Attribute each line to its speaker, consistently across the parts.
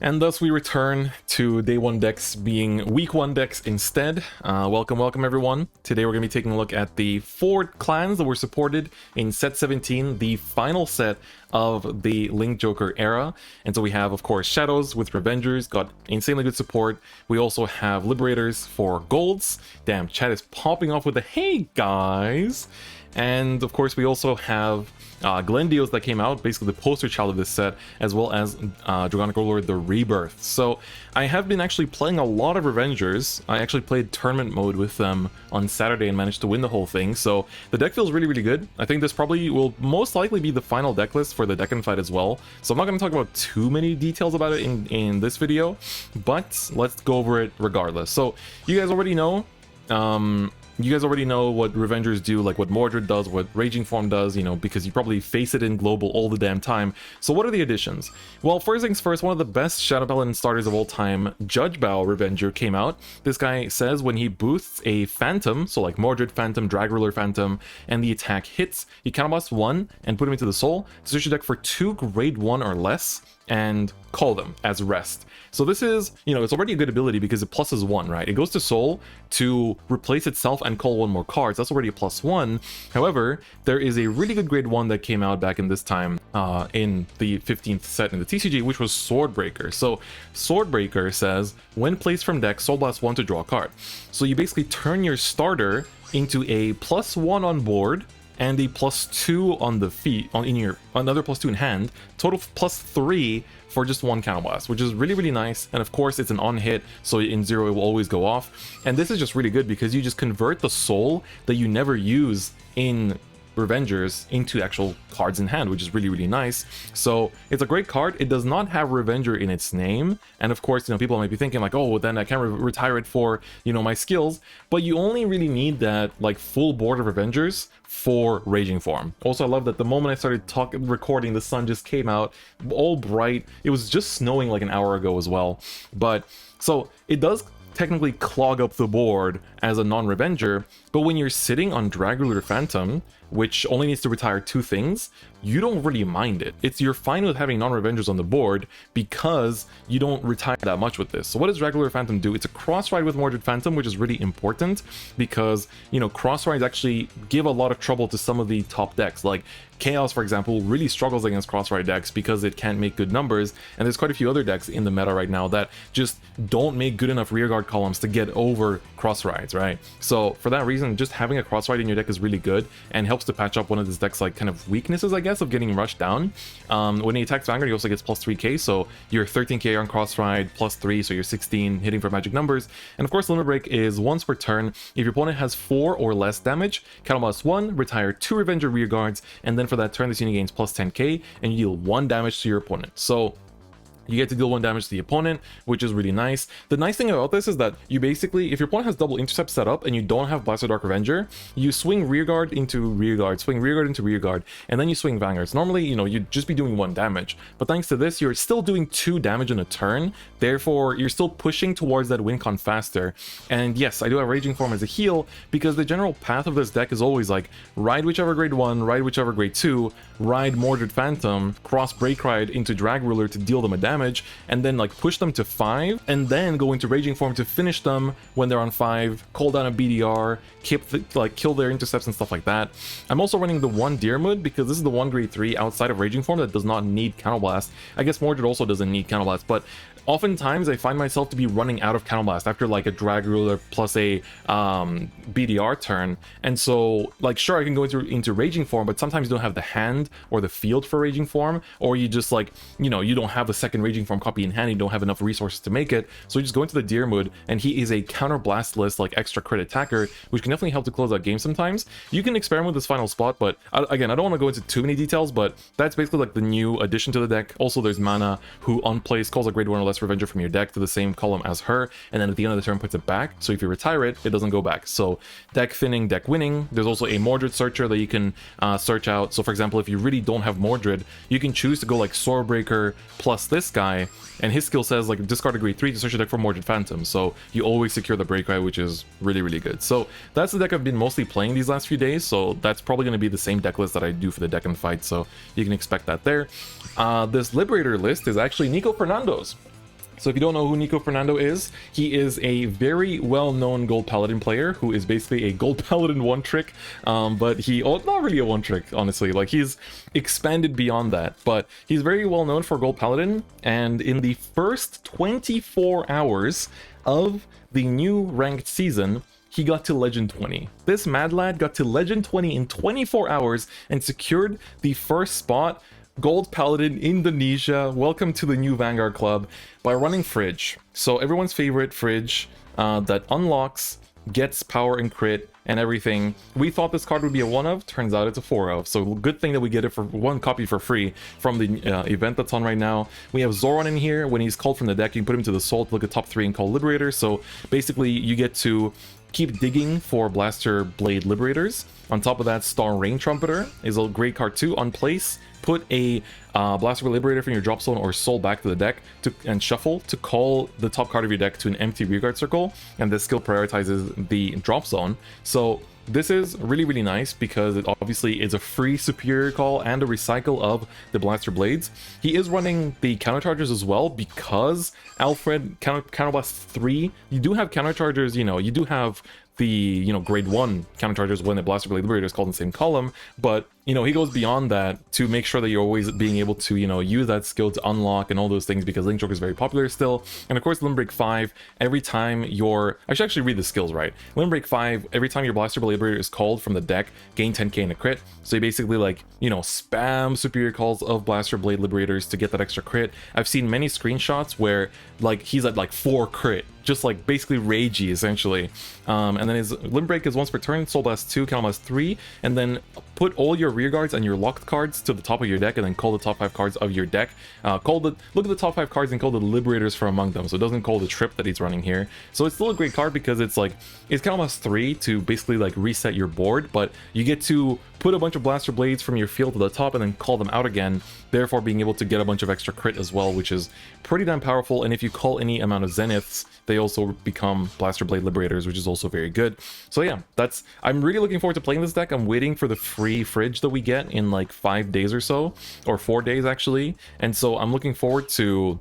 Speaker 1: And thus we return to day one decks being week one decks instead. Welcome everyone. Today we're going to be taking a look at the 4 clans that were supported in set 17, the final set of the Link Joker era. And so we have, of course, Shadows with Revengers, got insanely good support. We also have Liberators for Golds. Damn, chat is popping off with the hey guys. And of course we also have Glenndios that came out, basically the poster child of this set, as well as Dragonic Warlord, the Rebirth. So I have been actually playing a lot of Revengers. I actually played tournament mode with them on Saturday and managed to win the whole thing. So the deck feels really good. I think this probably will most likely be the final deck list for the Decklist as well. So I'm not going to talk about too many details about it in this video, but let's go over it regardless. So you guys already know what Revengers do, like what Mordred does, what Raging Form does, you know, because you probably face it in global all the damn time. So what are the additions? Well, first things first, one of the best Shadow Paladin starters of all time, Judge Bow Revenger, came out. This guy says when he boosts a Phantom, so like Mordred Phantom, Drag Ruler Phantom, and the attack hits, you counterblast 1 and put him into the soul, search your deck for 2 grade 1 or less, and call them as rest. So this is, you know, it's already a good ability because it pluses 1, right? It goes to soul to replace itself and call 1 more card. So that's already a +1. However, there is a really good grade 1 that came out back in this time in the 15th set in the TCG, which was Swordbreaker. So Swordbreaker says, when placed from deck, soul blast 1 to draw a card. So you basically turn your starter into a +1 on board and a +2 on the feet, another +2 in hand, total +3 for just 1 counterblast, which is really nice. And of course it's an on hit, so in 0 it will always go off. And this is just really good because you just convert the soul that you never use in Revengers into actual cards in hand, which is really nice. So it's a great card. It does not have Revenger in its name, and of course, you know, people might be thinking like, oh, well, then I can't retire it for, you know, my skills. But you only really need that like full board of Revengers for Raging Form. Also, I love that the moment I started recording, the sun just came out all bright. It was just snowing like an hour ago as well. But so it does technically clog up the board as a non-Revenger, but when you're sitting on Drag Ruler Phantom, which only needs to retire 2 things, you don't really mind it. You're fine with having non-Revengers on the board because you don't retire that much with this. So what does Drag Ruler Phantom do? It's a cross-ride with Mordred Phantom, which is really important because, you know, cross-rides actually give a lot of trouble to some of the top decks. Like Chaos, for example, really struggles against cross-ride decks because it can't make good numbers, and there's quite a few other decks in the meta right now that just don't make good enough rearguard columns to get over cross-rides, right? So for that reason, just having a cross-ride in your deck is really good and helps to patch up one of this deck's like kind of weaknesses, I guess, of getting rushed down. When he attacks Vanguard, he also gets +3k, so you're 13k on cross-ride, +3, so you're 16, hitting for magic numbers. And of course, Limit Break is once per turn. If your opponent has 4 or less damage, counterblast 1, retire 2 Revenger rearguards, and then for that turn, this unit gains +10k, and you deal 1 damage to your opponent. So you get to deal 1 damage to the opponent, which is really nice. The nice thing about this is that you basically, if your opponent has double intercept set up and you don't have Blaster Dark Revenger, you swing rearguard into rearguard, swing rearguard into rearguard, and then you swing Vanguards. Normally, you know, you'd just be doing 1 damage, but thanks to this, you're still doing 2 damage in a turn. Therefore, you're still pushing towards that win con faster. And yes, I do have Raging Form as a heal because the general path of this deck is always like ride whichever grade 1, ride whichever grade 2, ride Mordred Phantom, cross Break Ride into Drag Ruler to deal them a damage, and then like push them to 5, and then go into Raging Form to finish them when they're on 5, call down a BDR, kill their intercepts and stuff like that. I'm also running the 1 Deermood because this is the 1 grade 3 outside of Raging Form that does not need Counterblast. I guess Mordred also doesn't need Counterblast, but oftentimes I find myself to be running out of Counterblast after like a Drag Ruler plus a BDR turn, and so like sure I can go into Raging Form, but sometimes you don't have the hand or the field for Raging Form, or you just like, you know, you don't have a second Raging Form copy in hand, you don't have enough resources to make it, so you just go into the Deermood, and he is a counterblast list like extra crit attacker, which can definitely help to close out games sometimes. You can experiment with this final spot, but again, I don't want to go into too many details, but that's basically like the new addition to the deck. Also there's Mana, who on place calls a grade 1 or less Revenger from your deck to the same column as her, and then at the end of the turn puts it back, so if you retire it, it doesn't go back. So deck thinning, deck winning. There's also a Mordred searcher that you can search out. So for example, if you really don't have Mordred, you can choose to go like Swordbreaker plus this guy, and his skill says like discard a grade 3 to search your deck for Mordred Phantom, so you always secure the break ride, which is really good. So that's the deck I've been mostly playing these last few days, so that's probably going to be the same deck list that I do for the Decklist, so you can expect that there. This Liberator list is actually Nico Fernando's. So if you don't know who Nico Fernando is, he is a very well-known Gold Paladin player who is basically a Gold Paladin one-trick, but not really a one-trick, honestly, like he's expanded beyond that, but he's very well-known for Gold Paladin, and in the first 24 hours of the new ranked season, he got to Legend 20. This mad lad got to Legend 20 in 24 hours and secured the first spot, Gold Paladin Indonesia. Welcome to the new Vanguard club, by running Fridge. So everyone's favorite Fridge that unlocks, gets power and crit and everything. We thought this card would be a 1 of, turns out it's a 4 of. So good thing that we get it for 1 copy for free from the event that's on right now. We have Zoran in here. When he's called from the deck, you can put him to the soul to look at top 3 and call Liberator. So basically you get to keep digging for Blaster Blade Liberators. On top of that, Star Rain Trumpeter is a great card too. On place, put a Blaster Blade Liberator from your drop zone or soul back to the deck and shuffle to call the top card of your deck to an empty rearguard circle, and this skill prioritizes the drop zone. So this is really, really nice because it obviously is a free superior call and a recycle of the Blaster Blades. He is running the counterchargers as well because Alfred Counterblast 3, you do have counterchargers, you do have the, grade 1 counterchargers when the Blaster Blade Liberator is called in the same column, but, he goes beyond that to make sure that you're always being able to, use that skill to unlock and all those things, because Link Joker is very popular still. And of course, Limb Break 5, every time I should actually read the skills right. Limb Break 5, every time your Blaster Blade Liberator is called from the deck, gain 10k and a crit. So you basically, spam superior calls of Blaster Blade Liberators to get that extra crit. I've seen many screenshots where, he's at, 4 crit, just basically ragey essentially. And then his Limb Break is once per turn, Soul Blast 2, Counter Blast 3, and then put all your rear guards and your locked cards to the top of your deck, and then call the top 5 cards of your deck. Look at the top 5 cards and call the Liberators from among them. So it doesn't call the trip that he's running here. So it's still a great card because it's Counter Blast 3 to basically reset your board, but you get to put a bunch of Blaster Blades from your field to the top and then call them out again, therefore being able to get a bunch of extra crit as well, which is pretty damn powerful. And if you call any amount of Zeniths, they also become Blaster Blade Liberators, which is also very good. So yeah, I'm really looking forward to playing this deck. I'm waiting for the free Fridge that we get in 5 days or so, or 4 days actually, and so I'm looking forward to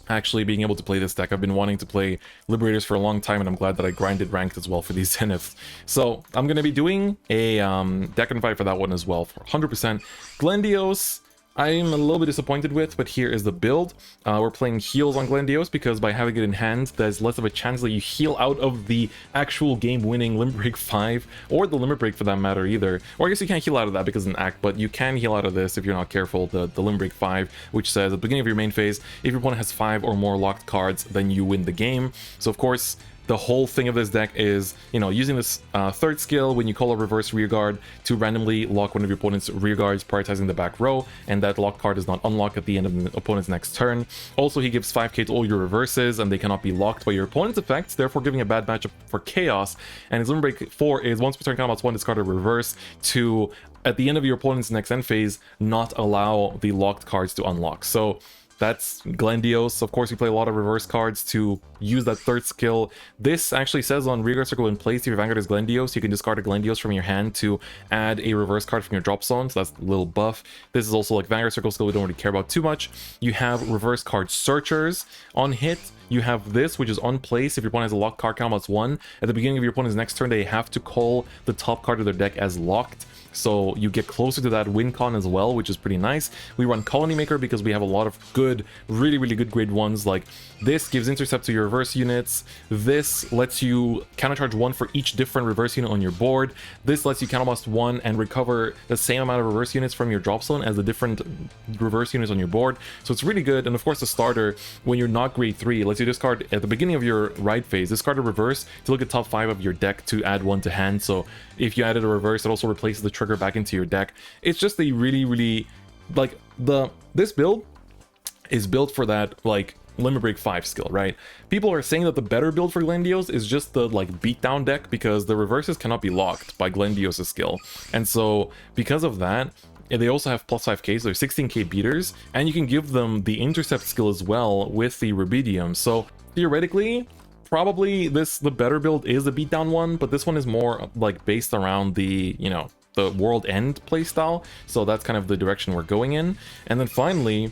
Speaker 1: actually being able to play this deck. I've been wanting to play Liberators for a long time, and I'm glad that I grinded ranked as well for these Zeniths. So I'm going to be doing a Decklist for that one as well for 100%. Glenndios, I'm a little bit disappointed with, but here is the build. We're playing heals on Glenndios because by having it in hand, there's less of a chance that you heal out of the actual game-winning Limb Break 5, or the Limit Break for that matter either. Or I guess you can't heal out of that because it's an act, but you can heal out of this if you're not careful, the Limb Break 5, which says at the beginning of your main phase, if your opponent has 5 or more locked cards, then you win the game. So of course, the whole thing of this deck is, using this third skill when you call a reverse rearguard to randomly lock one of your opponent's rearguards, prioritizing the back row, and that locked card does not unlock at the end of the opponent's next turn. Also, he gives 5k to all your reverses, and they cannot be locked by your opponent's effects, therefore giving a bad matchup for Chaos. And his Limb Break 4 is once per turn, combats 1, discard a reverse to, at the end of your opponent's next end phase, not allow the locked cards to unlock. So that's Glenndios. Of course, you play a lot of reverse cards to use that third skill. This actually says on rearguard circle in place, if your Vanguard is Glenndios, you can discard a Glenndios from your hand to add a reverse card from your drop zone. So that's a little buff. This is also Vanguard circle skill we don't really care about too much. You have reverse card searchers on hit. You have this, which is on place. If your opponent has a locked card, count as 1. At the beginning of your opponent's next turn, they have to call the top card of their deck as locked. So you get closer to that win con as well, which is pretty nice. We run Colony Maker because we have a lot of good, really, really good grade 1s. Like this gives intercept to your reverse units. This lets you countercharge 1 for each different reverse unit on your board. This lets you counterblast 1 and recover the same amount of reverse units from your drop zone as the different reverse units on your board. So it's really good. And of course, the starter, when you're not grade 3, lets you discard at the beginning of your ride phase, discard a reverse to look at top 5 of your deck to add 1 to hand. So if you added a reverse, it also replaces the trigger back into your deck. It's just a really, really, this build is built for that, Limit Break 5 skill, right? People are saying that the better build for Glenndios is just the, beatdown deck because the reverses cannot be locked by Glenndios' skill. And so, because of that, they also have plus 5k, so they're 16k beaters, and you can give them the intercept skill as well with the Rubidium. So, theoretically, probably the better build is the beatdown one, but this one is more, based around the, the World End playstyle, so that's kind of the direction we're going in. And then finally,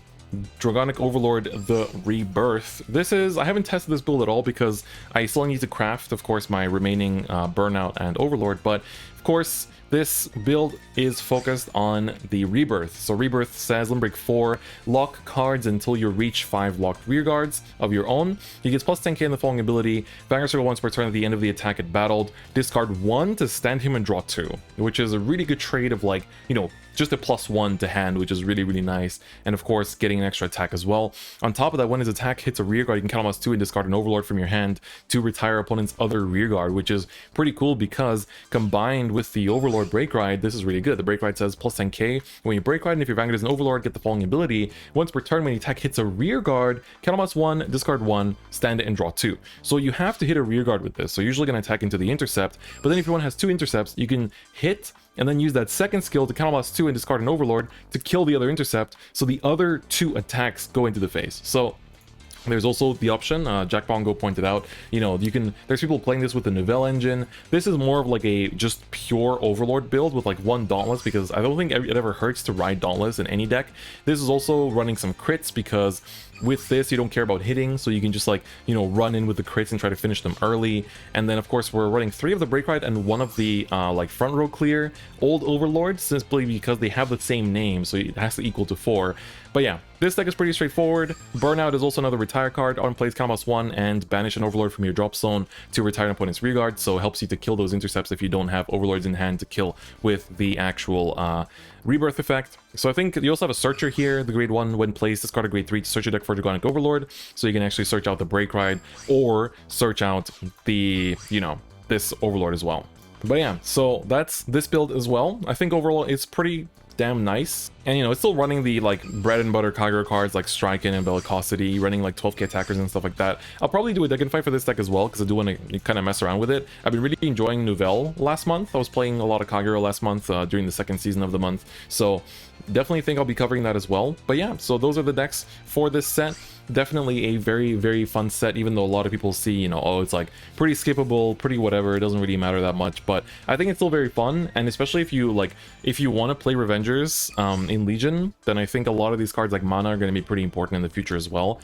Speaker 1: Dragonic Overlord, the Rebirth. This is, I haven't tested this build at all because I still need to craft, of course, my remaining Burnout and Overlord, but of course, this build is focused on the Rebirth. So Rebirth says, Limbrick 4, lock cards until you reach 5 locked rear guards of your own. He gets plus 10k in the following ability. Vanguard circle once per turn at the end of the attack it battled. Discard 1 to stand him and draw 2, which is a really good trade of, like, you know, just a +1 to hand, which is really, really nice. And of course, getting an extra attack as well. On top of that, when his attack hits a rear guard, you can count +2 and discard an Overlord from your hand to retire opponent's other rear guard, which is pretty cool because combined with the Overlord Break Ride, this is really good. The Break Ride says plus 10k. When you Break Ride, and if your Vanguard is an Overlord, get the following ability. Once per turn, when the attack hits a rear guard, count +1, discard 1, stand it, and draw 2. So you have to hit a rear guard with this. So you're usually going to attack into the intercept, but then if your one has 2 intercepts, you can hit and then use that second skill to count +2 and discard an Overlord to kill the other intercept, so the other 2 attacks go into the face. So there's also the option, Jack Bongo pointed out, you know, you can, there's people playing this with the Nouvelle engine. This is more of like a just pure Overlord build with like 1 Dauntless, because I don't think it ever hurts to ride Dauntless in any deck. This is also running some crits because with this you don't care about hitting, so you can just, like, you know, run in with the crits and try to finish them early. And then of course we're running 3 of the Break Ride and 1 of the like front row clear old Overlords, simply because they have the same name, so it has to equal to 4. But yeah, this deck is pretty straightforward. Burnout is also another retire card. On plays count +1 and banish an Overlord from your drop zone to retire an opponent's rear guard, so it helps you to kill those intercepts if you don't have Overlords in hand to kill with the actual Rebirth effect. So I think you also have a Searcher here. The grade 1, when placed, discard a grade 3 to search your deck for Dragonic Overlord, so you can actually search out the Break Ride or search out the, you know, this Overlord as well. But yeah, so that's this build as well. I think overall it's pretty damn nice, and you know, it's still running the like bread and butter Kagura cards like Striking and Bellicosity, running like 12k attackers and stuff like that. I'll probably do a Decklist for this deck as well, because I do want to kind of mess around with it. I've been really enjoying Nouvelle last month. I was playing a lot of Kagura last month during the second season of the month, so definitely think I'll be covering that as well. But yeah, so those are the decks for this set. Definitely a very, very fun set, even though a lot of people see, you know, oh, it's like pretty skippable, pretty whatever, it doesn't really matter that much. But I think it's still very fun, and especially if you like, if you want to play Revengers in Legion, then I think a lot of these cards like Mana are going to be pretty important in the future as well.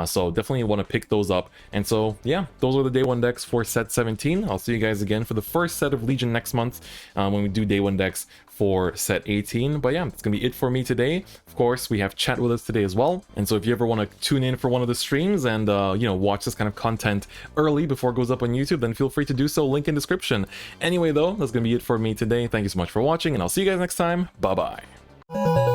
Speaker 1: So definitely want to pick those up. And so yeah, those are the day 1 decks for set 17. I'll see you guys again for the first set of Legion next month when we do day 1 decks for set 18. But yeah, that's gonna be it for me today. Of course, we have chat with us today as well, and so if you ever want to tune in for one of the streams and you know, watch this kind of content early before it goes up on YouTube, then feel free to do so, link in description. Anyway though, that's gonna be it for me today. Thank you so much for watching, and I'll see you guys next time. Bye bye.